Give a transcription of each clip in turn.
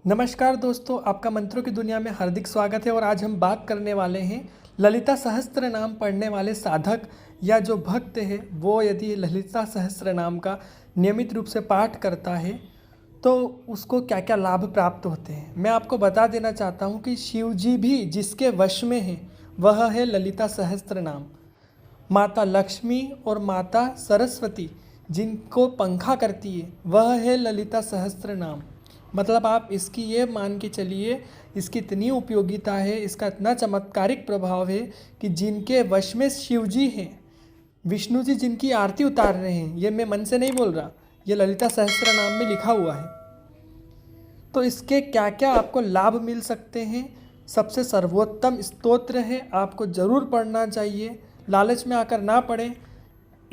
नमस्कार दोस्तों, आपका मंत्रों की दुनिया में हार्दिक स्वागत है। और आज हम बात करने वाले हैं ललिता सहस्त्र नाम पढ़ने वाले साधक या जो भक्त है वो यदि ललिता सहस्त्र नाम का नियमित रूप से पाठ करता है तो उसको क्या क्या लाभ प्राप्त होते हैं। मैं आपको बता देना चाहता हूँ कि शिव जी भी जिसके वश में है वह है ललिता सहस्त्र नाम। माता लक्ष्मी और माता सरस्वती जिनको पंखा करती है वह है ललिता सहस्त्र नाम। मतलब आप इसकी ये मान के चलिए, इसकी इतनी उपयोगिता है, इसका इतना चमत्कारिक प्रभाव है कि जिनके वश में शिव जी हैं, विष्णु जी जिनकी आरती उतार रहे हैं, ये मैं मन से नहीं बोल रहा, ये ललिता सहस्त्र नाम में लिखा हुआ है। तो इसके क्या क्या आपको लाभ मिल सकते हैं, सबसे सर्वोत्तम स्तोत्र है, आपको ज़रूर पढ़ना चाहिए, लालच में आकर ना पढ़ें।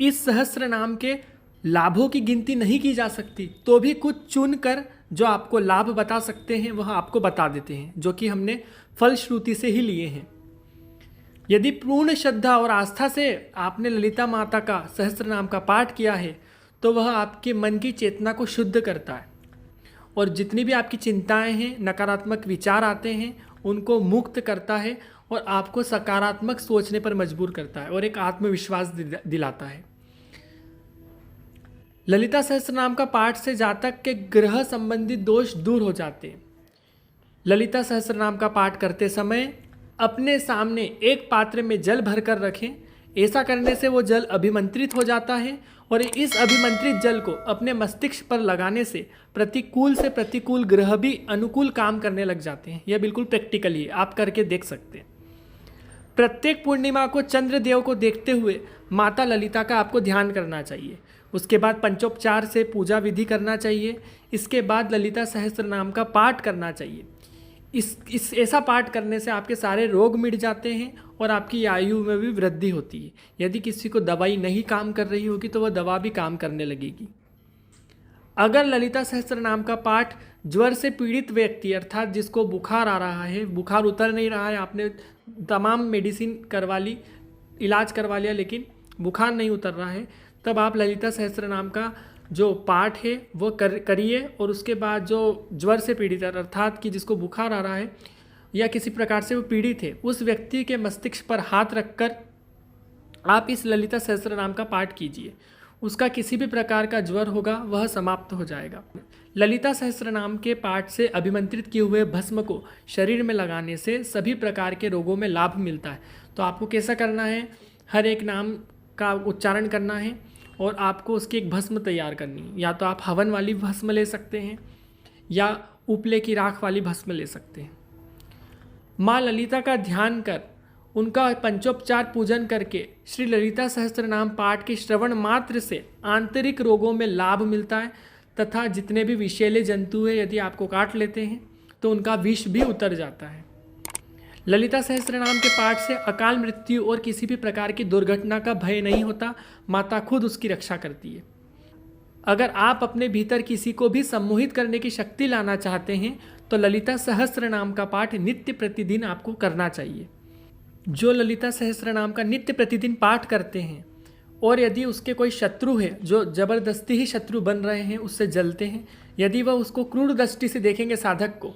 इस सहस्त्र नाम के लाभों की गिनती नहीं की जा सकती, तो भी कुछ चुनकर जो आपको लाभ बता सकते हैं वह आपको बता देते हैं, जो कि हमने फलश्रुति से ही लिए हैं। यदि पूर्ण श्रद्धा और आस्था से आपने ललिता माता का सहस्त्र नाम का पाठ किया है तो वह आपके मन की चेतना को शुद्ध करता है और जितनी भी आपकी चिंताएं हैं, नकारात्मक विचार आते हैं, उनको मुक्त करता है और आपको सकारात्मक सोचने पर मजबूर करता है और एक आत्मविश्वास दिलाता है। ललिता सहस्त्र नाम का पाठ से जातक के ग्रह संबंधित दोष दूर हो जाते हैं। ललिता सहस्त्र नाम का पाठ करते समय अपने सामने एक पात्र में जल भरकर रखें। ऐसा करने से वो जल अभिमंत्रित हो जाता है और इस अभिमंत्रित जल को अपने मस्तिष्क पर लगाने से प्रतिकूल से प्रतिकूल ग्रह भी अनुकूल काम करने लग जाते हैं। यह बिल्कुल प्रैक्टिकली है, आप करके देख सकते हैं। प्रत्येक पूर्णिमा को चंद्रदेव को देखते हुए माता ललिता का आपको ध्यान करना चाहिए। उसके बाद पंचोपचार से पूजा विधि करना चाहिए। इसके बाद ललिता सहस्त्र नाम का पाठ करना चाहिए। इस ऐसा पाठ करने से आपके सारे रोग मिट जाते हैं और आपकी आयु में भी वृद्धि होती है। यदि किसी को दवाई नहीं काम कर रही होगी तो वह दवा भी काम करने लगेगी। अगर ललिता सहस्त्र नाम का पाठ ज्वर से पीड़ित व्यक्ति, अर्थात जिसको बुखार आ रहा है, बुखार उतर नहीं रहा है, आपने तमाम मेडिसिन करवा ली, इलाज करवा लिया, लेकिन बुखार नहीं उतर रहा है, तब आप ललिता सहस्त्र नाम का जो पाठ है वो करिए। और उसके बाद जो ज्वर से पीड़ित है, अर्थात कि जिसको बुखार आ रहा है या किसी प्रकार से वो पीड़ित है, उस व्यक्ति के मस्तिष्क पर हाथ रखकर आप इस ललिता सहस्त्र नाम का पाठ कीजिए। उसका किसी भी प्रकार का ज्वर होगा वह समाप्त हो जाएगा। ललिता सहस्त्र नाम के पाठ से अभिमंत्रित किए हुए भस्म को शरीर में लगाने से सभी प्रकार के रोगों में लाभ मिलता है। तो आपको कैसा करना है, हर एक नाम का उच्चारण करना है और आपको उसकी एक भस्म तैयार करनी है। या तो आप हवन वाली भस्म ले सकते हैं या उपले की राख वाली भस्म ले सकते हैं। माँ ललिता का ध्यान कर उनका पंचोपचार पूजन करके श्री ललिता सहस्त्र नाम पाठ के श्रवण मात्र से आंतरिक रोगों में लाभ मिलता है तथा जितने भी विषैले जंतु हैं यदि आपको काट लेते हैं तो उनका विष भी उतर जाता है। ललिता सहस्त्र नाम के पाठ से अकाल मृत्यु और किसी भी प्रकार की दुर्घटना का भय नहीं होता, माता खुद उसकी रक्षा करती है। अगर आप अपने भीतर किसी को भी सम्मोहित करने की शक्ति लाना चाहते हैं तो ललिता सहस्त्र नाम का पाठ नित्य प्रतिदिन आपको करना चाहिए। जो ललिता सहस्त्र नाम का नित्य प्रतिदिन पाठ करते हैं और यदि उसके कोई शत्रु है जो जबरदस्ती ही शत्रु बन रहे हैं, उससे जलते हैं, यदि वह उसको क्रूर दृष्टि से देखेंगे साधक को,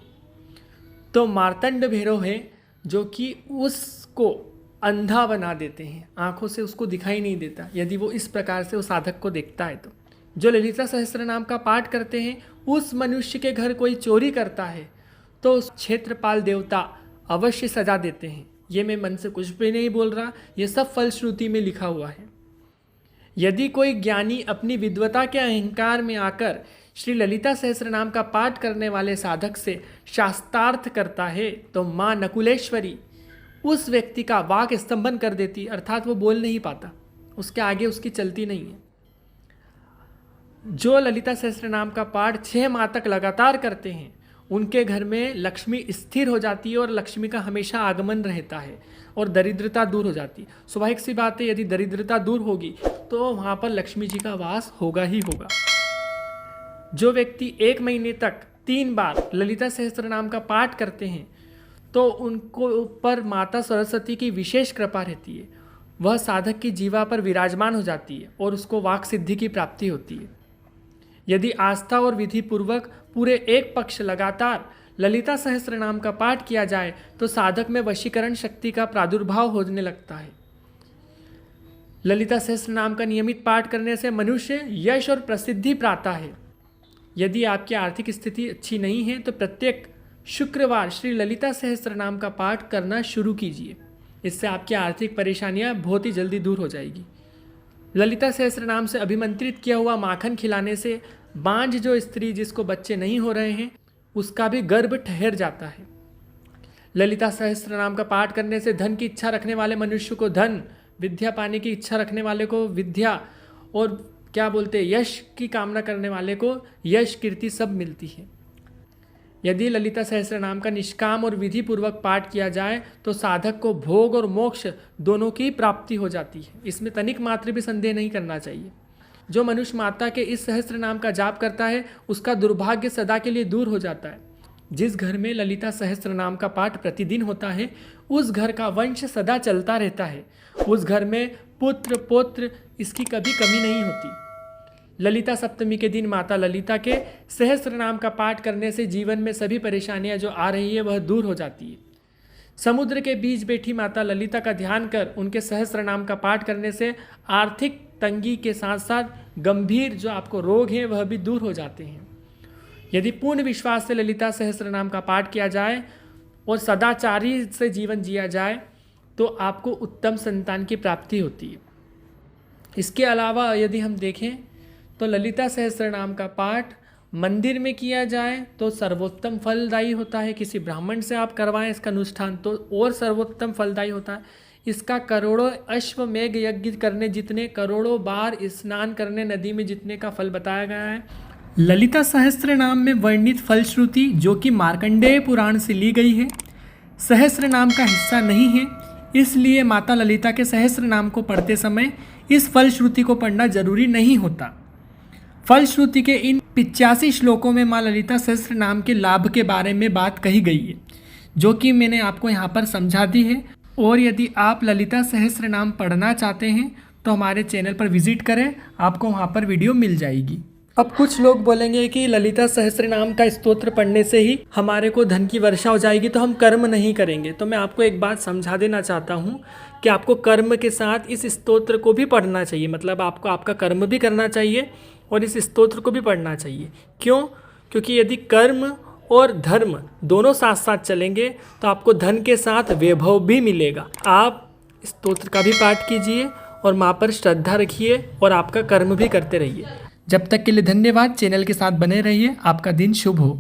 तो मार्तंड भैरव है जो कि उसको अंधा बना देते हैं, आंखों से उसको दिखाई नहीं देता यदि वो इस प्रकार से उस साधक को देखता है। तो जो ललिता सहस्त्र नाम का पाठ करते हैं, उस मनुष्य के घर कोई चोरी करता है तो उस क्षेत्रपाल देवता अवश्य सजा देते हैं। ये मैं मन से कुछ भी नहीं बोल रहा, ये सब फलश्रुति में लिखा हुआ है। यदि कोई ज्ञानी अपनी विद्वता के अहंकार में आकर श्री ललिता सहस्त्र नाम का पाठ करने वाले साधक से शास्त्रार्थ करता है तो माँ नकुलेश्वरी उस व्यक्ति का वाक स्तंभन कर देती, अर्थात वो बोल नहीं पाता, उसके आगे उसकी चलती नहीं है। जो ललिता सहस्त्र नाम का पाठ 6 माह तक लगातार करते हैं उनके घर में लक्ष्मी स्थिर हो जाती है और लक्ष्मी का हमेशा आगमन रहता है और दरिद्रता दूर हो जाती है। स्वाभाविक सी बात है, यदि दरिद्रता दूर होगी तो वहाँ पर लक्ष्मी जी का वास होगा ही होगा। जो व्यक्ति 1 महीने तक 3 बार ललिता सहस्त्र नाम का पाठ करते हैं तो उनको ऊपर माता सरस्वती की विशेष कृपा रहती है, वह साधक की जीवा पर विराजमान हो जाती है और उसको वाक सिद्धि की प्राप्ति होती है। यदि आस्था और विधि पूर्वक पूरे 1 पक्ष लगातार ललिता सहस्त्र नाम का पाठ किया जाए तो साधक में वशीकरण शक्ति का प्रादुर्भाव होने लगता है। ललिता सहस्त्र नाम का नियमित पाठ करने से मनुष्य यश और प्रसिद्धि पाता है। यदि आपकी आर्थिक स्थिति अच्छी नहीं है तो प्रत्येक शुक्रवार श्री ललिता सहस्त्र नाम का पाठ करना शुरू कीजिए। इससे आपकी आर्थिक परेशानियां बहुत ही जल्दी दूर हो जाएगी। ललिता सहस्त्र नाम से अभिमंत्रित किया हुआ माखन खिलाने से बांझ जो स्त्री जिसको बच्चे नहीं हो रहे हैं उसका भी गर्भ ठहर जाता है। ललिता सहस्त्र नाम का पाठ करने से धन की इच्छा रखने वाले मनुष्य को धन, विद्या पाने की इच्छा रखने वाले को विद्या, और क्या बोलते हैं यश की कामना करने वाले को यश, कीर्ति सब मिलती है। यदि ललिता सहस्त्र नाम का निष्काम और विधि पूर्वक पाठ किया जाए तो साधक को भोग और मोक्ष दोनों की प्राप्ति हो जाती है। इसमें तनिक मात्र भी संदेह नहीं करना चाहिए। जो मनुष्य माता के इस सहस्त्र नाम का जाप करता है उसका दुर्भाग्य सदा के लिए दूर हो जाता है। जिस घर में ललिता सहस्त्र नाम का पाठ प्रतिदिन होता है उस घर का वंश सदा चलता रहता है। उस घर में पुत्र पौत्र इसकी कभी कमी नहीं होती। ललिता सप्तमी के दिन माता ललिता के सहस्त्र नाम का पाठ करने से जीवन में सभी परेशानियां जो आ रही है वह दूर हो जाती है। समुद्र के बीच बैठी माता ललिता का ध्यान कर उनके सहस्त्र नाम का पाठ करने से आर्थिक तंगी के साथ साथ गंभीर जो आपको रोग हैं वह भी दूर हो जाते हैं। यदि पूर्ण विश्वास से ललिता सहस्त्र नाम का पाठ किया जाए और सदाचारी से जीवन जिया जाए तो आपको उत्तम संतान की प्राप्ति होती है। इसके अलावा यदि हम देखें तो ललिता सहस्त्र नाम का पाठ मंदिर में किया जाए तो सर्वोत्तम फलदायी होता है। किसी ब्राह्मण से आप करवाएं इसका अनुष्ठान तो और सर्वोत्तम फलदायी होता है। इसका करोड़ों अश्वमेघ यज्ञ करने जितने, करोड़ों बार स्नान करने नदी में जितने का फल बताया गया है। ललिता सहस्त्र नाम में वर्णित फलश्रुति जो कि मार्कंडेय पुराण से ली गई है सहस्त्र नाम का हिस्सा नहीं है, इसलिए माता ललिता के सहस्त्र नाम को पढ़ते समय इस फलश्रुति को पढ़ना जरूरी नहीं होता। फलश्रुति के इन 85 श्लोकों में माँ ललिता सहस्त्र नाम के लाभ के बारे में बात कही गई है जो कि मैंने आपको यहाँ पर समझा दी है। और यदि आप ललिता सहस्त्र नाम पढ़ना चाहते हैं तो हमारे चैनल पर विजिट करें, आपको वहाँ पर वीडियो मिल जाएगी। अब कुछ लोग बोलेंगे कि ललिता सहस्त्र नाम का स्तोत्र पढ़ने से ही हमारे को धन की वर्षा हो जाएगी तो हम कर्म नहीं करेंगे। तो मैं आपको एक बात समझा देना चाहता हूँ कि आपको कर्म के साथ इस स्तोत्र को भी पढ़ना चाहिए। मतलब आपको आपका कर्म भी करना चाहिए और इस स्तोत्र को भी पढ़ना चाहिए। क्यों? क्योंकि यदि कर्म और धर्म दोनों साथ साथ चलेंगे तो आपको धन के साथ वैभव भी मिलेगा। आप स्तोत्र का भी पाठ कीजिए और माँ पर श्रद्धा रखिए और आपका कर्म भी करते रहिए। जब तक के लिए धन्यवाद। चैनल के साथ बने रहिए। आपका दिन शुभ हो।